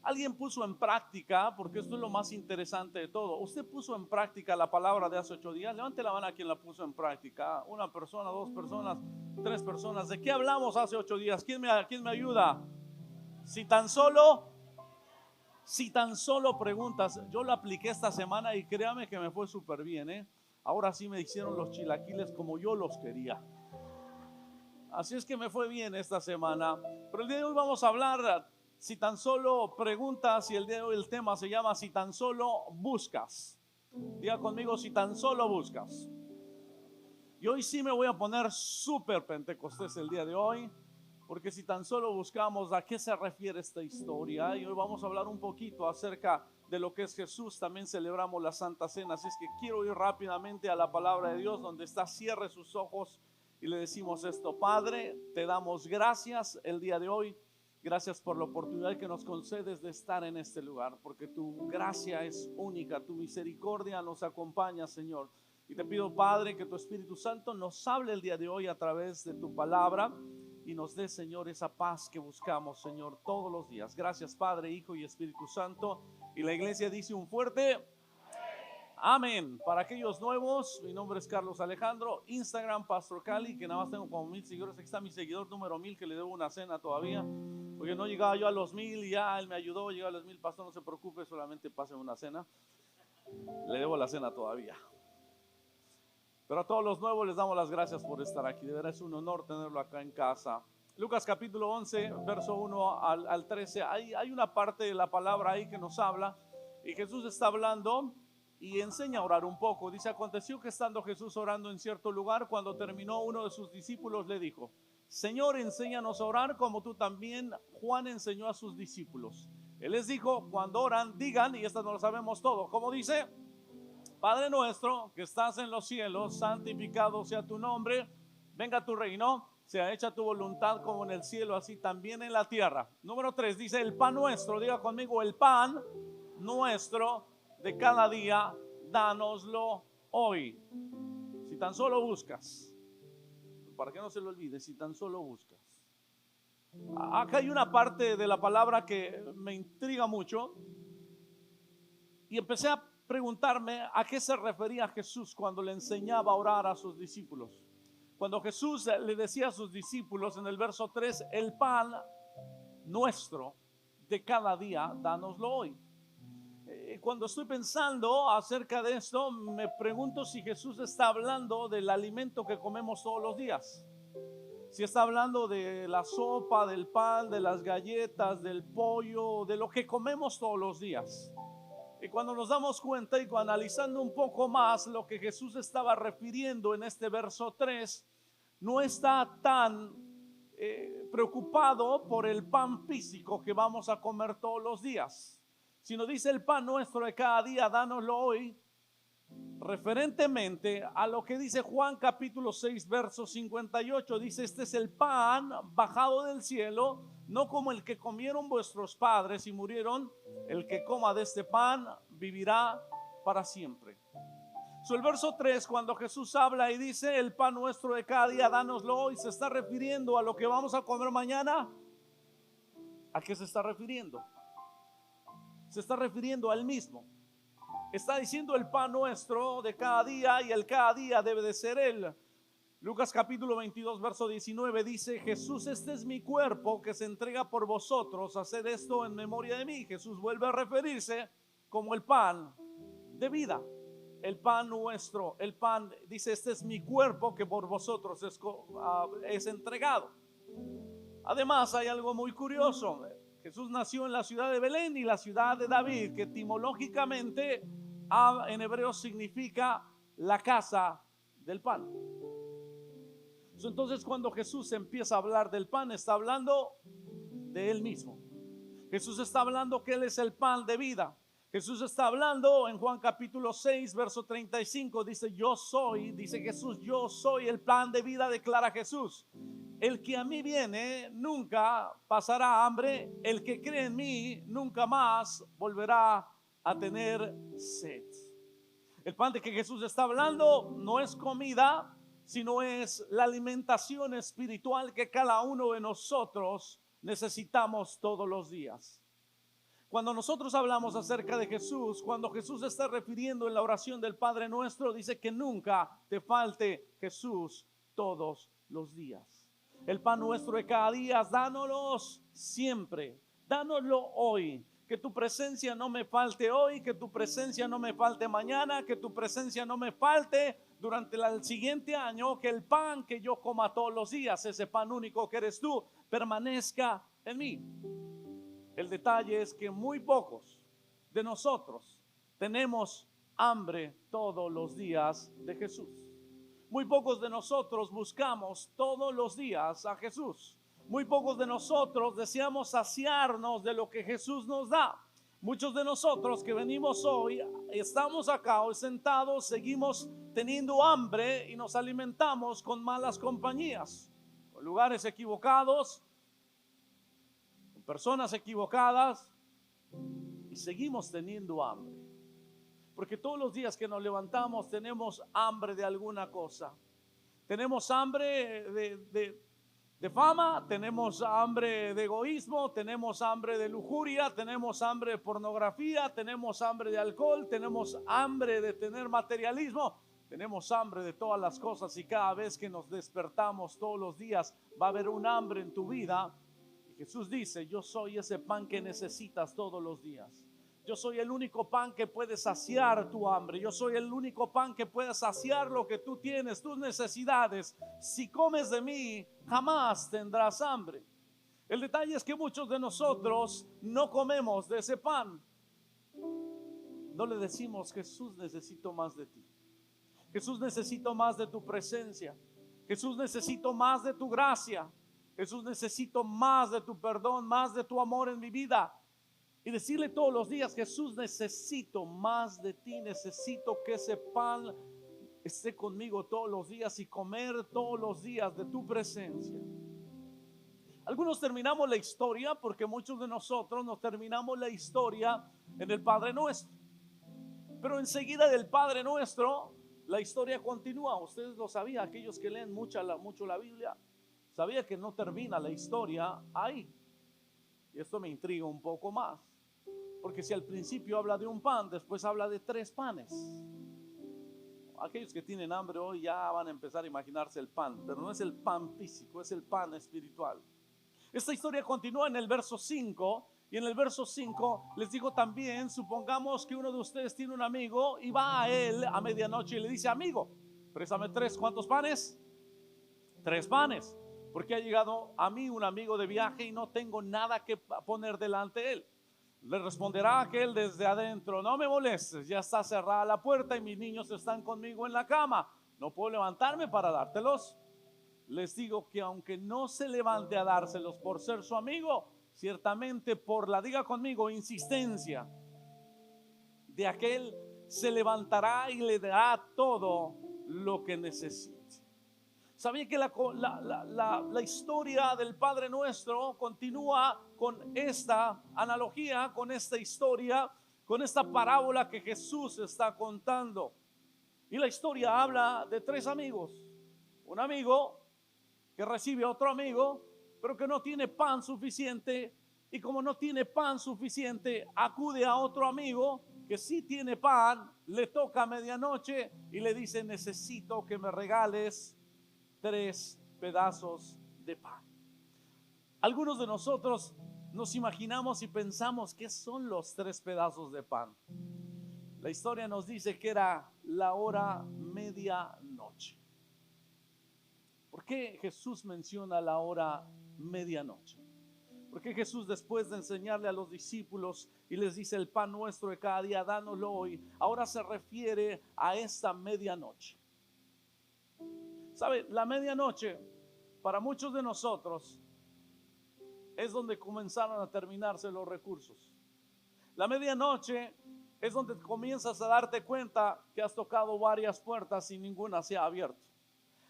Alguien puso en práctica, porque esto es lo más interesante de todo. Usted puso en práctica la palabra de hace 8 días. Levante la mano a quien la puso en práctica. Una persona, dos personas, tres personas. ¿De qué hablamos hace 8 días? ¿Quién me ayuda? Si tan solo, si tan solo preguntas. Yo lo apliqué esta semana y créame que me fue súper bien, ¿eh? Ahora sí me hicieron los chilaquiles como yo los quería. Así es que me fue bien esta semana. Pero el día de hoy vamos a hablar, si tan solo preguntas, y el día de hoy el tema se llama si tan solo buscas. Diga conmigo, si tan solo buscas. Y hoy sí me voy a poner súper pentecostés el día de hoy, porque si tan solo buscamos a qué se refiere esta historia, y hoy vamos a hablar un poquito acerca de lo que es Jesús. También celebramos la Santa Cena, así es que quiero ir rápidamente a la palabra de Dios, donde está, cierre sus ojos y le decimos esto. Padre, te damos gracias el día de hoy. Gracias por la oportunidad que nos concedes de estar en este lugar, porque tu gracia es única, tu misericordia nos acompaña, Señor. Y te pido, Padre, que tu Espíritu Santo nos hable el día de hoy a través de tu palabra y nos dé, Señor, esa paz que buscamos, Señor, todos los días. Gracias, Padre, Hijo y Espíritu Santo. Y la iglesia dice un fuerte amén. Para aquellos nuevos, mi nombre es Carlos Alejandro, Instagram Pastor Cali, que nada más tengo como 1000 seguidores. Aquí está mi seguidor número 1000, que le debo una cena todavía, porque no llegaba yo a los 1000 y ya él me ayudó, llegó a los 1000. Pastor, no se preocupe, solamente pase una cena. Le debo la cena todavía. Pero a todos los nuevos les damos las gracias por estar aquí. De verdad es un honor tenerlo acá en casa. Lucas capítulo 11, verso 1 al 13. Hay una parte de la palabra ahí que nos habla, y Jesús está hablando y enseña a orar un poco. Dice: aconteció que estando Jesús orando en cierto lugar, cuando terminó, uno de sus discípulos le dijo: Señor, enséñanos a orar como tú también Juan enseñó a sus discípulos. Él les dijo: cuando oran, digan, y esta no lo sabemos todo, ¿cómo dice? Padre nuestro que estás en los cielos, santificado sea tu nombre, venga tu reino, sea hecha tu voluntad como en el cielo, así también en la tierra. Número 3 dice: el pan nuestro, diga conmigo, el pan nuestro de cada día, dánoslo hoy. Si tan solo buscas, para que no se lo olvide, si tan solo buscas. Acá hay una parte de la palabra que me intriga mucho, y empecé a preguntarme a qué se refería Jesús cuando le enseñaba a orar a sus discípulos. Cuando Jesús le decía a sus discípulos en el verso 3: el pan nuestro de cada día, dánoslo hoy. Cuando estoy pensando acerca de esto, me pregunto si Jesús está hablando del alimento que comemos todos los días. Si está hablando de la sopa, del pan, de las galletas, del pollo, de lo que comemos todos los días. Y cuando nos damos cuenta y analizando un poco más lo que Jesús estaba refiriendo en este verso 3, no está tan preocupado por el pan físico que vamos a comer todos los días, sino dice: el pan nuestro de cada día, dánoslo hoy, referentemente a lo que dice Juan capítulo 6 verso 58. Dice: este es el pan bajado del cielo, no como el que comieron vuestros padres y murieron. El que coma de este pan vivirá para siempre. El verso 3, cuando Jesús habla y dice: el pan nuestro de cada día, dánoslo hoy, se está refiriendo a lo que vamos a comer mañana. ¿A qué se está refiriendo? Se está refiriendo al mismo. Está diciendo el pan nuestro de cada día, y el cada día debe de ser Él. Lucas capítulo 22 verso 19 dice: Jesús, este es mi cuerpo que se entrega por vosotros, haced esto en memoria de mí. Jesús vuelve a referirse como el pan de vida, el pan nuestro, el pan, dice: este es mi cuerpo que por vosotros es entregado. Además hay algo muy curioso. Jesús nació en la ciudad de Belén y la ciudad de David, que etimológicamente en hebreo significa la casa del pan. Entonces, cuando Jesús empieza a hablar del pan, está hablando de Él mismo. Jesús está hablando que Él es el pan de vida. Jesús está hablando en Juan capítulo 6 verso 35, dice: yo soy, dice Jesús, yo soy el pan de vida, declara Jesús. El que a mí viene nunca pasará hambre, el que cree en mí nunca más volverá a tener sed. El pan de que Jesús está hablando no es comida, sino es la alimentación espiritual que cada uno de nosotros necesitamos todos los días. Cuando nosotros hablamos acerca de Jesús, cuando Jesús se está refiriendo en la oración del Padre Nuestro, dice que nunca te falte Jesús todos los días. El pan nuestro de cada día, dánoslos siempre, dánoslo hoy. Que tu presencia no me falte hoy, que tu presencia no me falte mañana, que tu presencia no me falte durante el siguiente año, que el pan que yo coma todos los días, ese pan único que eres tú, permanezca en mí. El detalle es que muy pocos de nosotros tenemos hambre todos los días de Jesús. Muy pocos de nosotros buscamos todos los días a Jesús. Muy pocos de nosotros deseamos saciarnos de lo que Jesús nos da. Muchos de nosotros que venimos hoy, estamos acá hoy sentados, seguimos teniendo hambre y nos alimentamos con malas compañías, con lugares equivocados, con personas equivocadas, y seguimos teniendo hambre. Porque todos los días que nos levantamos tenemos hambre de alguna cosa. Tenemos hambre de fama, tenemos hambre de egoísmo, tenemos hambre de lujuria, tenemos hambre de pornografía, tenemos hambre de alcohol, tenemos hambre de tener materialismo, tenemos hambre de todas las cosas, y cada vez que nos despertamos todos los días va a haber un hambre en tu vida. Y Jesús dice: yo soy ese pan que necesitas todos los días. Yo soy el único pan que puede saciar tu hambre. Yo soy el único pan que puede saciar lo que tú tienes, tus necesidades. Si comes de mí, jamás tendrás hambre. El detalle es que muchos de nosotros no comemos de ese pan. No le decimos: Jesús, necesito más de ti. Jesús, necesito más de tu presencia. Jesús, necesito más de tu gracia. Jesús, necesito más de tu perdón, más de tu amor en mi vida. Y decirle todos los días: Jesús, necesito más de ti, necesito que ese pan esté conmigo todos los días y comer todos los días de tu presencia. Algunos terminamos la historia, porque muchos de nosotros nos terminamos la historia en el Padre Nuestro. Pero enseguida del Padre Nuestro, la historia continúa. Ustedes lo sabían, aquellos que leen mucho la Biblia, sabía que no termina la historia ahí. Y esto me intriga un poco más. Porque si al principio habla de un pan, después habla de 3 panes. Aquellos que tienen hambre hoy ya van a empezar a imaginarse el pan, pero no es el pan físico, es el pan espiritual. Esta historia continúa en el verso 5, y en el verso 5 les digo también: supongamos que uno de ustedes tiene un amigo y va a él a medianoche y le dice: amigo, préstame 3, ¿cuántos panes? 3 panes, porque ha llegado a mí un amigo de viaje y no tengo nada que poner delante de él. Le responderá aquel desde adentro: no me molestes, ya está cerrada la puerta y mis niños están conmigo en la cama, no puedo levantarme para dártelos. Les digo que aunque no se levante a dárselos por ser su amigo, ciertamente por la, diga conmigo, insistencia de aquel, se levantará y le dará todo lo que necesite. ¿Sabía que la historia del Padre Nuestro continúa con esta analogía, con esta historia, con esta parábola que Jesús está contando? Y la historia habla de 3 amigos. Un amigo que recibe a otro amigo, pero que no tiene pan suficiente, y como no tiene pan suficiente, acude a otro amigo que sí tiene pan, le toca a medianoche y le dice: necesito que me regales 3 pedazos de pan. Algunos de nosotros nos imaginamos y pensamos: ¿qué son los 3 pedazos de pan? La historia nos dice que era la hora medianoche. ¿Por qué Jesús menciona la hora medianoche? Porque Jesús, después de enseñarle a los discípulos y les dice: el pan nuestro de cada día, dánoslo hoy, ahora se refiere a esta medianoche. ¿Sabe? La medianoche para muchos de nosotros es donde comenzaron a terminarse los recursos. La medianoche es donde comienzas a darte cuenta que has tocado varias puertas y ninguna se ha abierto.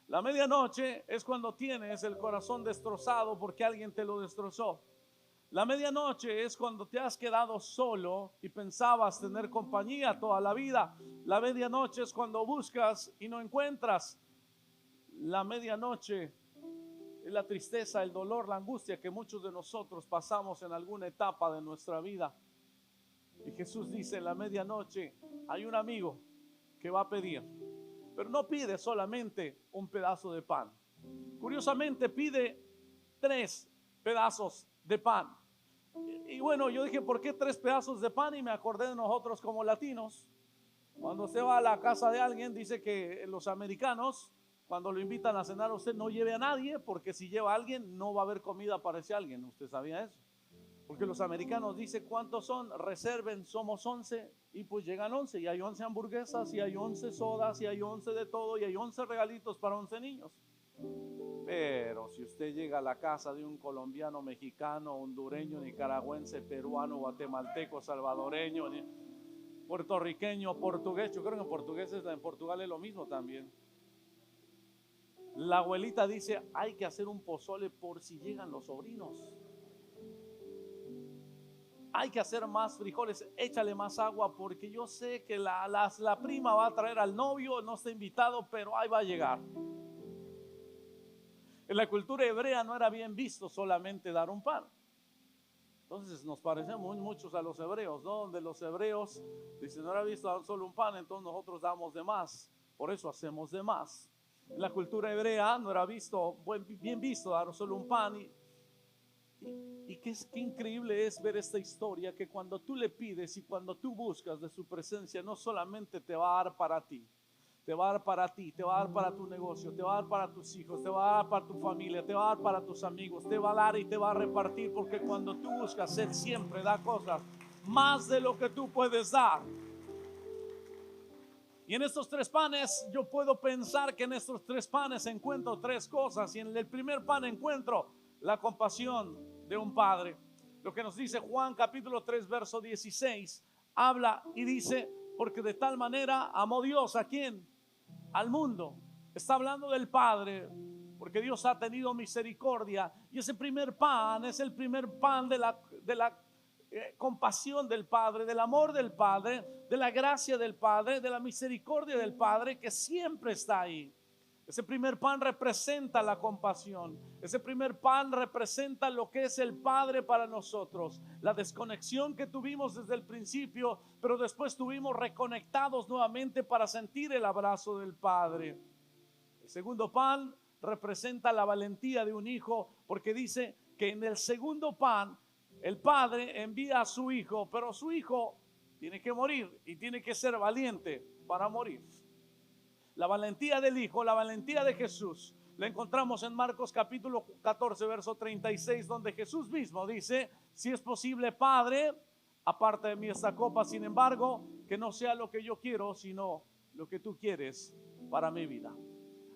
La medianoche es cuando tienes el corazón destrozado porque alguien te lo destrozó. La medianoche es cuando te has quedado solo y pensabas tener compañía toda la vida. La medianoche es cuando buscas y no encuentras. La medianoche es la tristeza, el dolor, la angustia que muchos de nosotros pasamos en alguna etapa de nuestra vida. Y Jesús dice: en la medianoche hay un amigo que va a pedir, pero no pide solamente un pedazo de pan. Curiosamente pide 3 pedazos de pan. Y bueno, yo dije, ¿por qué 3 pedazos de pan? Y me acordé de nosotros como latinos. Cuando usted va a la casa de alguien, dice que los americanos, cuando lo invitan a cenar, usted no lleve a nadie, porque si lleva a alguien no va a haber comida para ese alguien. ¿Usted sabía eso? Porque los americanos dicen: ¿cuántos son? Reserven, somos 11. Y pues llegan 11, y hay 11 hamburguesas, y hay 11 sodas, y hay 11 de todo, y hay 11 regalitos para 11 niños. Pero si usted llega a la casa de un colombiano, mexicano, hondureño, nicaragüense, peruano, guatemalteco, salvadoreño, puertorriqueño, portugués, yo creo que en Portugal es lo mismo también. La abuelita dice: hay que hacer un pozole por si llegan los sobrinos. Hay que hacer más frijoles, échale más agua, porque yo sé que la prima va a traer al novio, no está invitado, pero ahí va a llegar. En la cultura hebrea no era bien visto solamente dar un pan. Entonces nos parecemos muchos a los hebreos, ¿no? Donde los hebreos dicen: no era visto dar solo un pan, entonces nosotros damos de más, por eso hacemos de más. En la cultura hebrea no era bien visto dar solo un pan. Y qué increíble es ver esta historia, que cuando tú le pides y cuando tú buscas de su presencia, no solamente te va a dar para ti, te va a dar para ti, te va a dar para tu negocio, te va a dar para tus hijos, te va a dar para tu familia, te va a dar para tus amigos, te va a dar y te va a repartir, porque cuando tú buscas, Él siempre da cosas más de lo que tú puedes dar. Y en estos 3 panes, yo puedo pensar que en estos 3 panes encuentro 3 cosas. Y en el primer pan encuentro la compasión de un padre. Lo que nos dice Juan capítulo 3 verso 16, habla y dice: porque de tal manera amó Dios, ¿a quién? Al mundo. Está hablando del Padre, porque Dios ha tenido misericordia. Y ese primer pan es el primer pan de la compasión del Padre, del amor del Padre, de la gracia del Padre, de la misericordia del Padre, que siempre está ahí. Ese primer pan representa la compasión. Ese primer pan representa lo que es el Padre para nosotros. La desconexión que tuvimos desde el principio, pero después estuvimos reconectados nuevamente para sentir el abrazo del Padre. El segundo pan representa la valentía de un hijo, porque dice que en el segundo pan el Padre envía a su hijo, pero su hijo tiene que morir y tiene que ser valiente para morir. La valentía del Hijo, la valentía de Jesús, la encontramos en Marcos capítulo 14, verso 36, donde Jesús mismo dice: si es posible, Padre, aparte de mí esta copa, sin embargo, que no sea lo que yo quiero, sino lo que tú quieres para mi vida.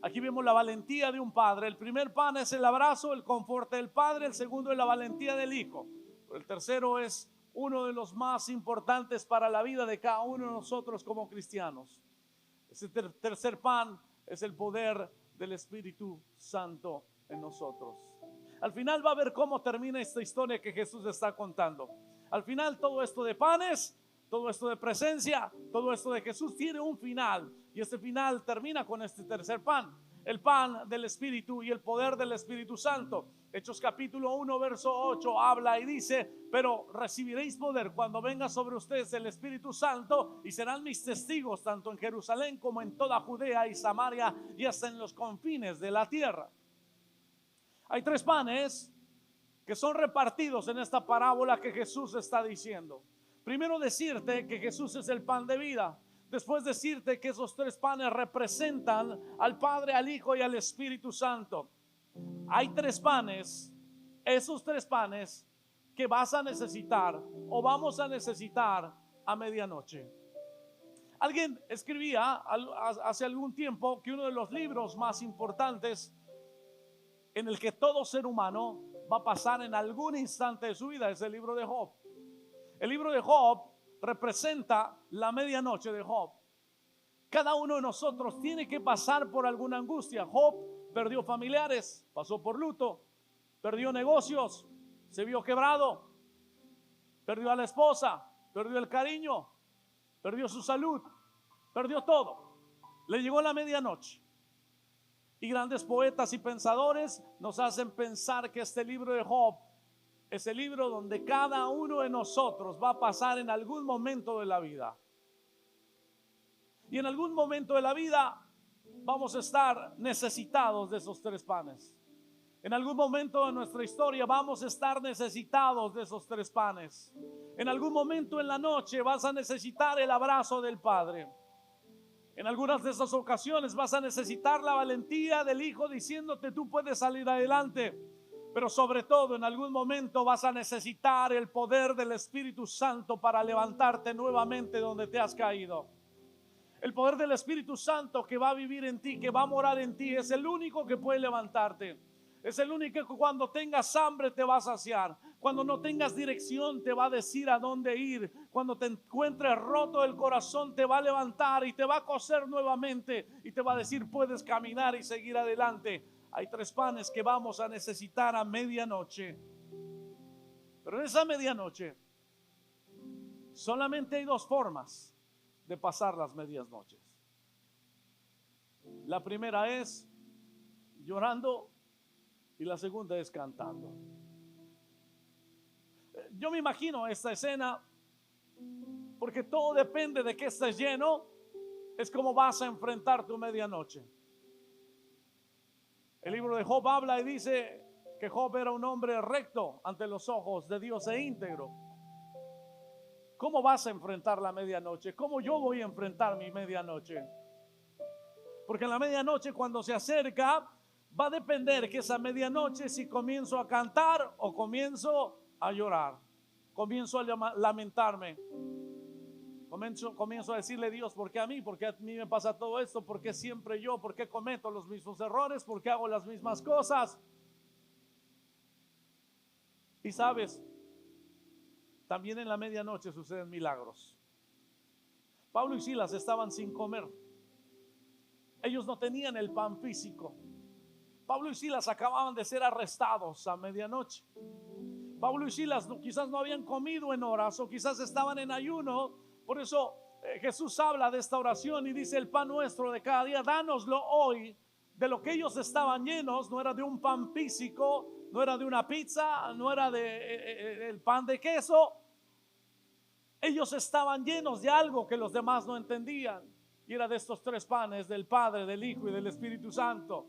Aquí vemos la valentía de un padre. El primer pan es el abrazo, el confort del Padre. El segundo es la valentía del Hijo. Pero el tercero es uno de los más importantes para la vida de cada uno de nosotros como cristianos. Ese tercer pan es el poder del Espíritu Santo en nosotros. Al final va a ver cómo termina esta historia que Jesús está contando. Al final, todo esto de panes, todo esto de presencia, todo esto de Jesús tiene un final. Y este final termina con este tercer pan, el pan del Espíritu y el poder del Espíritu Santo. Hechos capítulo 1 verso 8 habla y dice: pero recibiréis poder cuando venga sobre ustedes el Espíritu Santo, y serán mis testigos tanto en Jerusalén como en toda Judea y Samaria y hasta en los confines de la tierra. Hay 3 panes que son repartidos en esta parábola que Jesús está diciendo. Primero, decirte que Jesús es el pan de vida. Después, decirte que esos 3 panes representan al Padre, al Hijo y al Espíritu Santo. Hay 3 panes, esos 3 panes que vas a necesitar o vamos a necesitar a medianoche. Alguien escribía hace algún tiempo que uno de los libros más importantes en el que todo ser humano va a pasar en algún instante de su vida es el libro de Job. El libro de Job representa la medianoche de Job. Cada uno de nosotros tiene que pasar por alguna angustia. Job perdió familiares, pasó por luto, perdió negocios, se vio quebrado, perdió a la esposa, perdió el cariño, perdió su salud, perdió todo. Le llegó la medianoche. Y grandes poetas y pensadores nos hacen pensar que este libro de Job es el libro donde cada uno de nosotros va a pasar en algún momento de la vida. Y en algún momento de la vida vamos a estar necesitados de esos 3 panes. En algún momento de nuestra historia vamos a estar necesitados de esos 3 panes. En algún momento en la noche vas a necesitar el abrazo del Padre. En algunas de esas ocasiones vas a necesitar la valentía del Hijo diciéndote tú puedes salir adelante. Pero sobre todo en algún momento vas a necesitar el poder del Espíritu Santo para levantarte nuevamente donde te has caído. El poder del Espíritu Santo que va a vivir en ti, que va a morar en ti, es el único que puede levantarte. Es el único que cuando tengas hambre te va a saciar. Cuando no tengas dirección te va a decir a dónde ir. Cuando te encuentres roto el corazón te va a levantar y te va a coser nuevamente. Y te va a decir puedes caminar y seguir adelante. Hay 3 panes que vamos a necesitar a medianoche. Pero en esa medianoche solamente hay 2 formas de pasar las medias noches. La primera es llorando y la segunda es cantando. Yo me imagino esta escena porque todo depende de que estés lleno, es como vas a enfrentar tu medianoche. El libro de Job habla y dice que Job era un hombre recto ante los ojos de Dios e íntegro. ¿Cómo vas a enfrentar la medianoche? ¿Cómo yo voy a enfrentar mi medianoche? Porque en la medianoche cuando se acerca va a depender que esa medianoche si comienzo a cantar o comienzo a llorar, comienzo a lamentarme, comienzo a decirle Dios, ¿por qué a mí? ¿Por qué a mí me pasa todo esto? ¿Por qué siempre yo? ¿Por qué cometo los mismos errores? ¿Por qué hago las mismas cosas? Y sabes, también en la medianoche suceden milagros. Pablo y Silas estaban sin comer. Ellos no tenían el pan físico. Pablo y Silas acababan de ser arrestados a medianoche. Pablo y Silas quizás no habían comido en horas o quizás estaban en ayuno. Por eso Jesús habla de esta oración y dice el pan nuestro de cada día, dánoslo hoy. De lo que ellos estaban llenos no era de un pan físico, no era de una pizza, no era de el pan de queso. Ellos estaban llenos de algo que los demás no entendían. Y era de estos 3 panes, del Padre, del Hijo y del Espíritu Santo.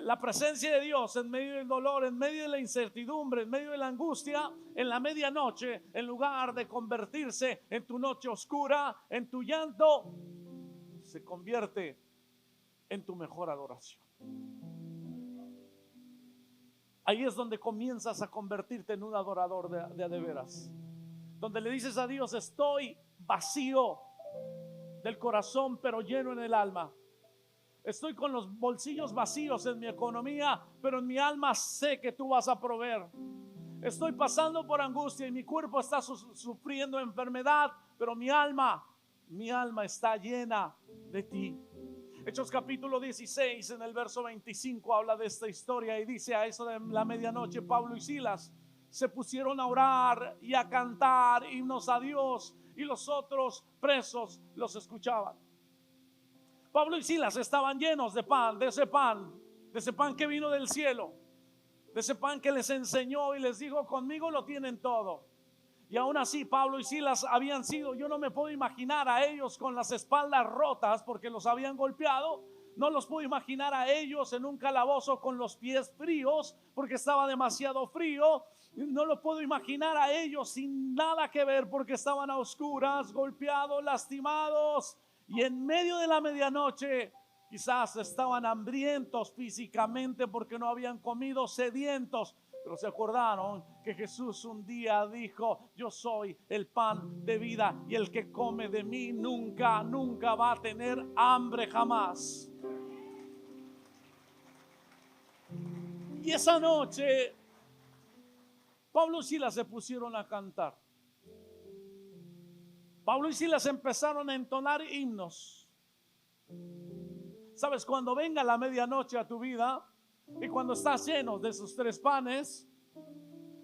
La presencia de Dios en medio del dolor, en medio de la incertidumbre, en medio de la angustia, en la medianoche, en lugar de convertirse en tu noche oscura, en tu llanto, se convierte en tu mejor adoración. Ahí es donde comienzas a convertirte en un adorador de veras. Donde le dices a Dios, estoy vacío del corazón, pero lleno en el alma. Estoy con los bolsillos vacíos en mi economía, pero en mi alma sé que tú vas a proveer. Estoy pasando por angustia y mi cuerpo está sufriendo enfermedad, pero mi alma está llena de ti. Hechos capítulo 16 en el verso 25 habla de esta historia y dice: a eso de la medianoche Pablo y Silas se pusieron a orar y a cantar himnos a Dios, y los otros presos los escuchaban. Pablo y Silas estaban llenos de pan, de ese pan que vino del cielo, de ese pan que les enseñó y les dijo: conmigo lo tienen todo. Y aún así Pablo y Silas habían sido, yo no me puedo imaginar a ellos con las espaldas rotas porque los habían golpeado. No los puedo imaginar a ellos en un calabozo con los pies fríos porque estaba demasiado frío. No lo puedo imaginar a ellos sin nada que ver porque estaban a oscuras, golpeados, lastimados. Y en medio de la medianoche quizás estaban hambrientos físicamente porque no habían comido, sedientos. Pero se acordaron que Jesús un día dijo: yo soy el pan de vida, y el que come de mí nunca va a tener hambre jamás. Y esa noche Pablo y Silas se pusieron a cantar. Pablo y Silas empezaron a entonar himnos. Sabes, cuando venga la medianoche a tu vida y cuando estás lleno de esos 3 panes,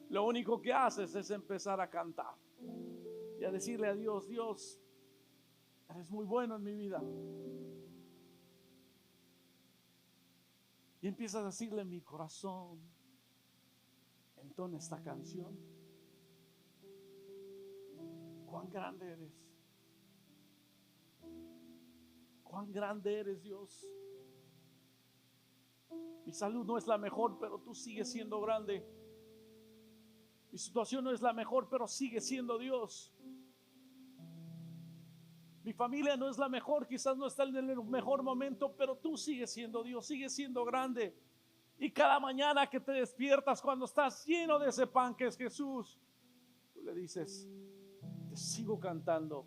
lo único que haces es empezar a cantar y a decirle a Dios: Dios, eres muy bueno en mi vida. Y empiezas a decirle: en mi corazón entona esta canción. Cuán grande eres. Cuán grande eres, Dios. Mi salud no es la mejor, pero tú sigues siendo grande. Mi situación no es la mejor, pero sigue siendo Dios. Mi familia no es la mejor, quizás no está en el mejor momento, pero tú sigues siendo Dios, sigues siendo grande. Y cada mañana que te despiertas, cuando estás lleno de ese pan que es Jesús, tú le dices: te sigo cantando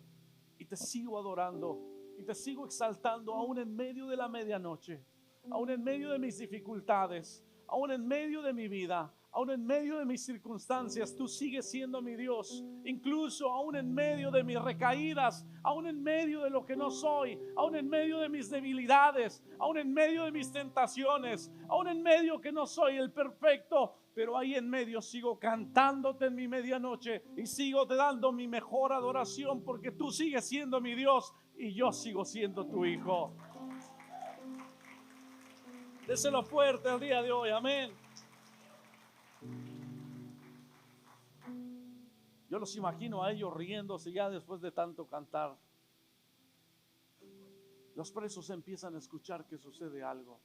y te sigo adorando y te sigo exaltando, aún en medio de la medianoche, aún en medio de mis dificultades, aún en medio de mi vida, aún en medio de mis circunstancias. Tú sigues siendo mi Dios, incluso aún en medio de mis recaídas, aún en medio de lo que no soy, aún en medio de mis debilidades, aún en medio de mis tentaciones, aún en medio que no soy el perfecto, pero ahí en medio sigo cantándote en mi medianoche y sigo te dando mi mejor adoración, porque tú sigues siendo mi Dios y yo sigo siendo tu hijo. Déselo fuerte el día de hoy, amén. Yo los imagino a ellos riéndose ya después de tanto cantar. Los presos empiezan a escuchar que sucede algo.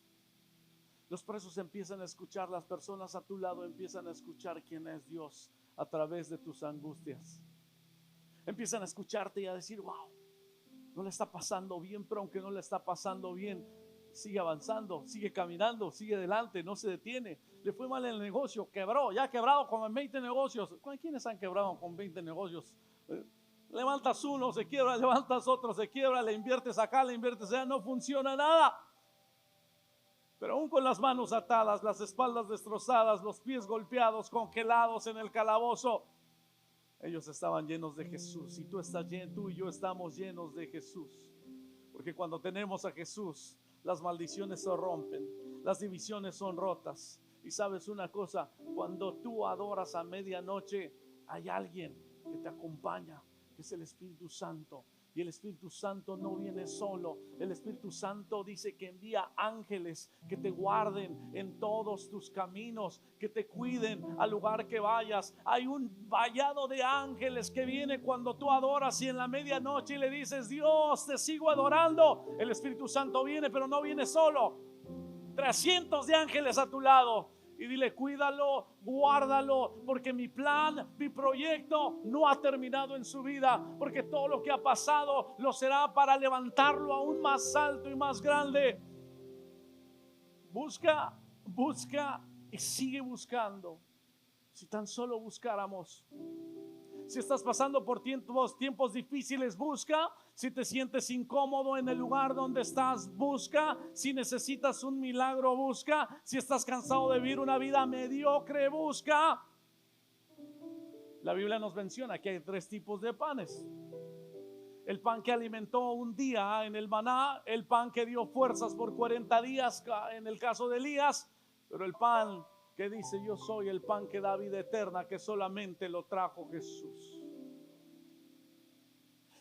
Los presos empiezan a escuchar, las personas a tu lado empiezan a escuchar quién es Dios a través de tus angustias. Empiezan a escucharte y a decir: wow, no le está pasando bien, pero aunque no le está pasando bien, sigue avanzando, sigue caminando, sigue adelante, no se detiene. Le fue mal en el negocio, quebró, ya quebrado con 20 negocios. ¿Quiénes han quebrado con 20 negocios? Levantas uno, se quiebra, levantas otro, se quiebra, le inviertes acá, le inviertes allá, no funciona nada. Pero aún con las manos atadas, las espaldas destrozadas, los pies golpeados, congelados en el calabozo, ellos estaban llenos de Jesús. Y tú estás lleno, tú y yo estamos llenos de Jesús. Porque cuando tenemos a Jesús, las maldiciones se rompen, las divisiones son rotas. Y sabes una cosa, cuando tú adoras a medianoche, hay alguien que te acompaña, que es el Espíritu Santo. Y el Espíritu Santo no viene solo. El Espíritu Santo dice que envía ángeles que te guarden en todos tus caminos, que te cuiden al lugar que vayas. Hay un vallado de ángeles que viene cuando tú adoras, y en la medianoche le dices: Dios, te sigo adorando. El Espíritu Santo viene, pero no viene solo. 300 de ángeles a tu lado. Y dile: cuídalo, guárdalo, porque mi plan, mi proyecto no ha terminado en su vida, porque todo lo que ha pasado lo será para levantarlo aún más alto y más grande. Busca, busca y sigue buscando. Si tan solo buscáramos. Si estás pasando por tiempos difíciles, busca. Si te sientes incómodo en el lugar donde estás, busca. Si necesitas un milagro, busca. Si estás cansado de vivir una vida mediocre, busca. La Biblia nos menciona que hay 3 tipos de panes: el pan que alimentó un día en el maná, el pan que dio fuerzas por 40 días en el caso de Elías, pero el pan que dice: yo soy el pan que da vida eterna, que solamente lo trajo Jesús.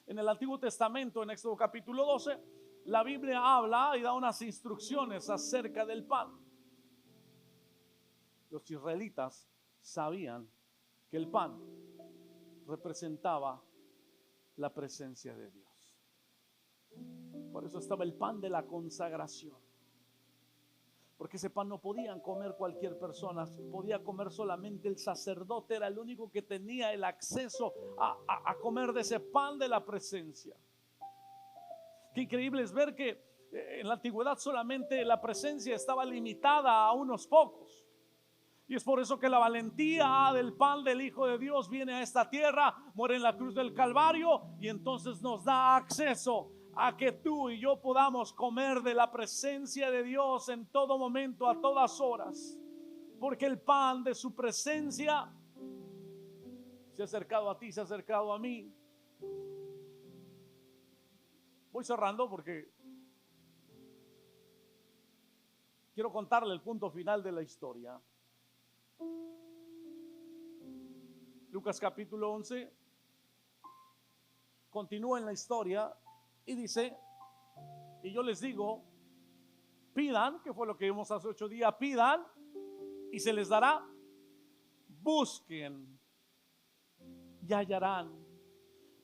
En el Antiguo Testamento, en Éxodo capítulo 12, la Biblia habla y da unas instrucciones acerca del pan. Los israelitas sabían que el pan representaba la presencia de Dios. Por eso estaba el pan de la consagración, porque ese pan no podían comer cualquier persona, podía comer solamente el sacerdote. Era el único que tenía el acceso a comer de ese pan de la presencia. Qué increíble es ver que en la antigüedad solamente la presencia estaba limitada a unos pocos. Y es por eso que la valentía del pan del Hijo de Dios viene a esta tierra, muere en la cruz del Calvario, y entonces nos da acceso a que tú y yo podamos comer de la presencia de Dios en todo momento, a todas horas, porque el pan de su presencia se ha acercado a ti, se ha acercado a mí. Voy cerrando porque quiero contarle el punto final de la historia. Lucas capítulo 11 continúa en la historia y dice: y yo les digo, pidan, que fue lo que vimos hace 8 días, pidan y se les dará, busquen y hallarán.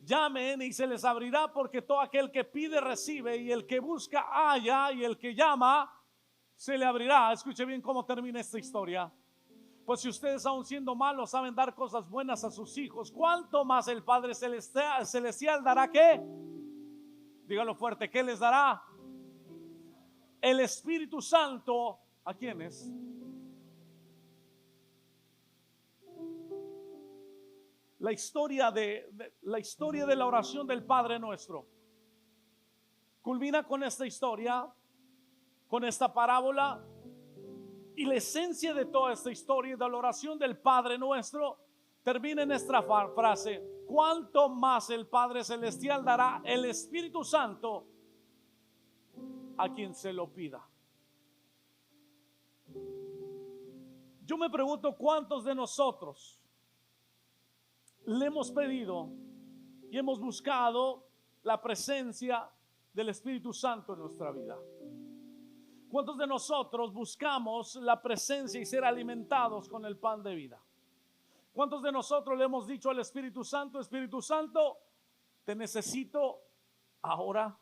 Llamen y se les abrirá, porque todo aquel que pide recibe, y el que busca halla, y el que llama se le abrirá. Escuche bien cómo termina esta historia. Pues si ustedes, aun siendo malos, saben dar cosas buenas a sus hijos, ¿cuánto más el Padre Celestial dará qué? Dígalo fuerte, ¿qué les dará? El Espíritu Santo. ¿A quiénes? La historia de la oración del Padre Nuestro culmina con esta historia, con esta parábola, y la esencia de toda esta historia de la oración del Padre Nuestro termina en esta frase: cuánto más el Padre Celestial dará el Espíritu Santo a quien se lo pida. Yo me pregunto, ¿cuántos de nosotros le hemos pedido y hemos buscado la presencia del Espíritu Santo en nuestra vida? ¿Cuántos de nosotros buscamos la presencia y ser alimentados con el pan de vida? ¿Cuántos de nosotros le hemos dicho al Espíritu Santo: Espíritu Santo, te necesito ahora,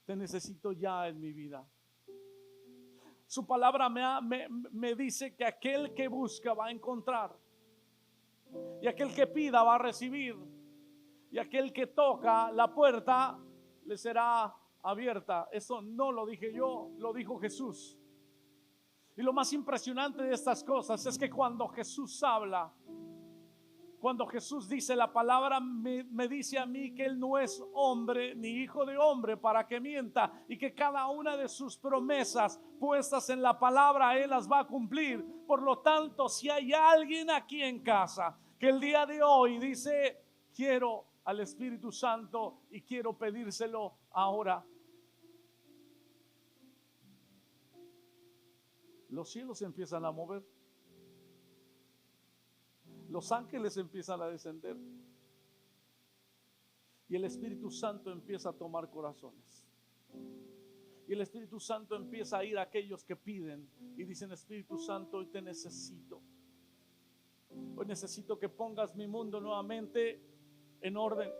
te necesito ya en mi vida? Su palabra me dice que aquel que busca va a encontrar, y aquel que pida va a recibir, y aquel que toca la puerta le será abierta. Eso no lo dije yo, lo dijo Jesús. Y lo más impresionante de estas cosas es que cuando Jesús habla, cuando Jesús dice, la palabra me dice a mí que Él no es hombre ni hijo de hombre para que mienta, y que cada una de sus promesas puestas en la palabra Él las va a cumplir. Por lo tanto, si hay alguien aquí en casa que el día de hoy dice: quiero al Espíritu Santo y quiero pedírselo ahora, los cielos se empiezan a mover. Los ángeles empiezan a descender y el Espíritu Santo empieza a tomar corazones. Y el Espíritu Santo empieza a ir a aquellos que piden y dicen: Espíritu Santo, hoy te necesito. Hoy necesito que pongas mi mundo nuevamente en orden.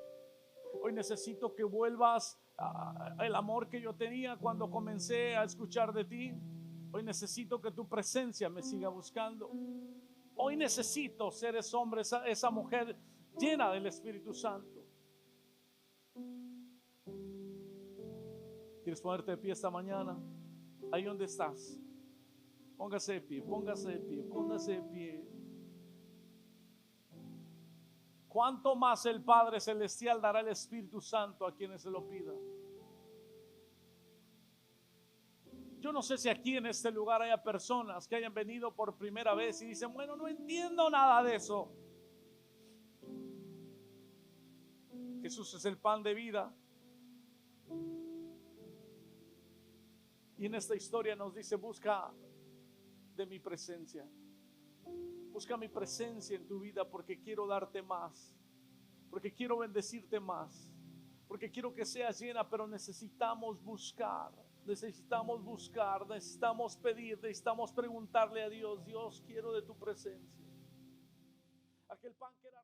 Hoy necesito que vuelvas al amor que yo tenía cuando comencé a escuchar de ti. Hoy necesito que tu presencia me siga buscando. Hoy necesito ser ese hombre, esa mujer llena del Espíritu Santo. ¿Quieres ponerte de pie esta mañana? Ahí donde estás, póngase de pie, póngase de pie, póngase de pie. ¿Cuánto más el Padre Celestial dará el Espíritu Santo a quienes se lo pidan? Yo no sé si aquí en este lugar haya personas que hayan venido por primera vez y dicen: bueno, no entiendo nada de eso. Jesús es el pan de vida. Y en esta historia nos dice: busca de mi presencia. Busca mi presencia en tu vida, porque quiero darte más, porque quiero bendecirte más, porque quiero que seas llena. Pero necesitamos buscar, necesitamos pedir, necesitamos preguntarle a Dios: Dios, quiero de tu presencia. Aquel pan que era